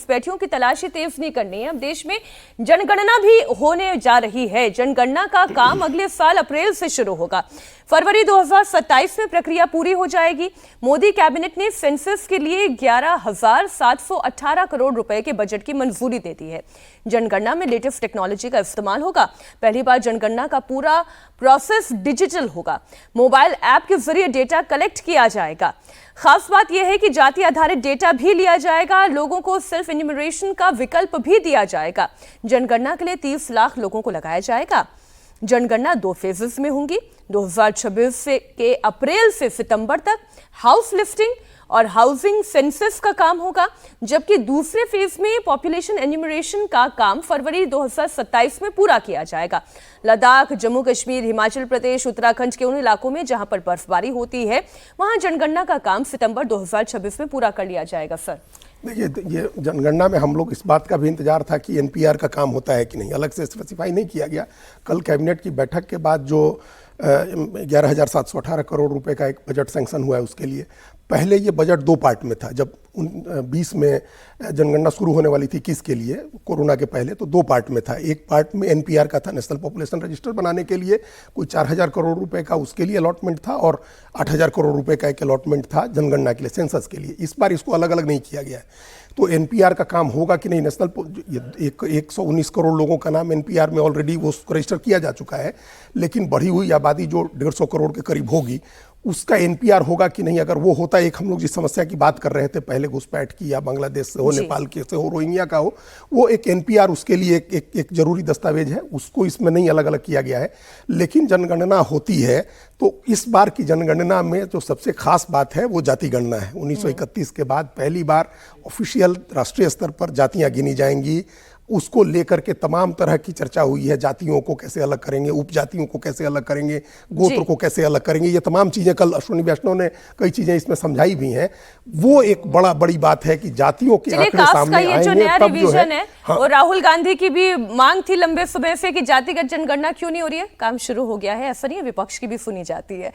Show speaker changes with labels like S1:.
S1: घुसपैठियों की तलाशी तेज नहीं करनी है। अब देश में जनगणना भी होने जा रही है। जनगणना का काम अगले साल अप्रैल से शुरू होगा। फरवरी 2027 में प्रक्रिया पूरी हो जाएगी। मोदी कैबिनेट ने सेंसस के लिए 11,718 करोड़ रुपए के बजट की मंजूरी दे दी है। जनगणना में लेटेस्ट टेक्नोलॉजी का इस्तेमाल होगा। पहली बार जनगणना का पूरा प्रोसेस डिजिटल होगा। मोबाइल ऐप के जरिए डेटा कलेक्ट किया जाएगा। खास बात यह है कि जाति आधारित डेटा भी लिया जाएगा। लोगों को सेल्फ एन्यूमरेशन का विकल्प भी दिया जाएगा। जनगणना के लिए 30 लाख लोगों को लगाया जाएगा। जनगणना 2 फेजेस में होंगी। 2026 के अप्रैल से सितंबर तक हाउस लिस्टिंग और हाउसिंग सेंसस का काम होगा, जबकि दूसरे फेज में पॉपुलेशन एन्यूमरेशन का काम फरवरी 2027 में पूरा किया जाएगा। लद्दाख, जम्मू कश्मीर, हिमाचल प्रदेश, उत्तराखंड के उन इलाकों में जहां पर बर्फबारी होती है, वहां जनगणना का काम सितंबर 2026 में पूरा कर लिया जाएगा। सर
S2: देखिए, ये जनगणना में हम लोग इस बात का भी इंतजार था कि एनपीआर का काम होता है कि नहीं, अलग से स्पेसिफाई नहीं किया गया। कल कैबिनेट की बैठक के बाद जो 11,718 करोड़ रुपए का एक बजट सैंक्शन हुआ है, उसके लिए पहले ये बजट 2 पार्ट में था। जब 20 में जनगणना शुरू होने वाली थी 21 के लिए, कोरोना के पहले, तो 2 पार्ट में था। एक पार्ट में एनपीआर का था, नेशनल पॉपुलेशन रजिस्टर बनाने के लिए कोई 4,000 करोड़ रुपए का उसके लिए अलॉटमेंट था, और 8,000 करोड़ रुपए का एक अलॉटमेंट था जनगणना के लिए, सेंसस के लिए। इस बार इसको अलग अलग नहीं किया गया है। तो एनपीआर का काम होगा कि नहीं, नेशनल 119 करोड़ लोगों का नाम एनपीआर में ऑलरेडी वो रजिस्टर किया जा चुका है, लेकिन बढ़ी हुई आबादी जो 150 करोड़ के करीब होगी, उसका एनपीआर होगा कि नहीं। अगर वो होता, एक हम लोग जिस समस्या की बात कर रहे थे पहले, घुसपैठ की या बांग्लादेश से हो, नेपाल के से हो, रोहिंग्या का हो, वो एक एनपीआर उसके लिए एक जरूरी दस्तावेज है, उसको इसमें नहीं अलग अलग किया गया है। लेकिन जनगणना होती है तो इस बार की जनगणना में जो सबसे खास बात है वो जाति गणना है। 1931 के बाद पहली बार ऑफिशियल राष्ट्रीय स्तर पर जातियां गिनी जाएंगी। उसको लेकर के तमाम तरह की चर्चा हुई है। जातियों को कैसे अलग करेंगे, उपजातियों को कैसे अलग करेंगे, गोत्र को कैसे अलग करेंगे, ये तमाम चीजें कल अश्विनी वैष्णव ने कई चीजें इसमें समझाई भी हैं। वो एक बड़ी बात है कि जातियों के आंकड़े सामने आएंगे तब जो है।
S1: हाँ। और राहुल गांधी की भी मांग थी लंबे समय से कि जातिगत जनगणना क्यों नहीं हो रही है। काम शुरू हो गया है, ऐसा नहीं है, विपक्ष की भी सुनी जाती है।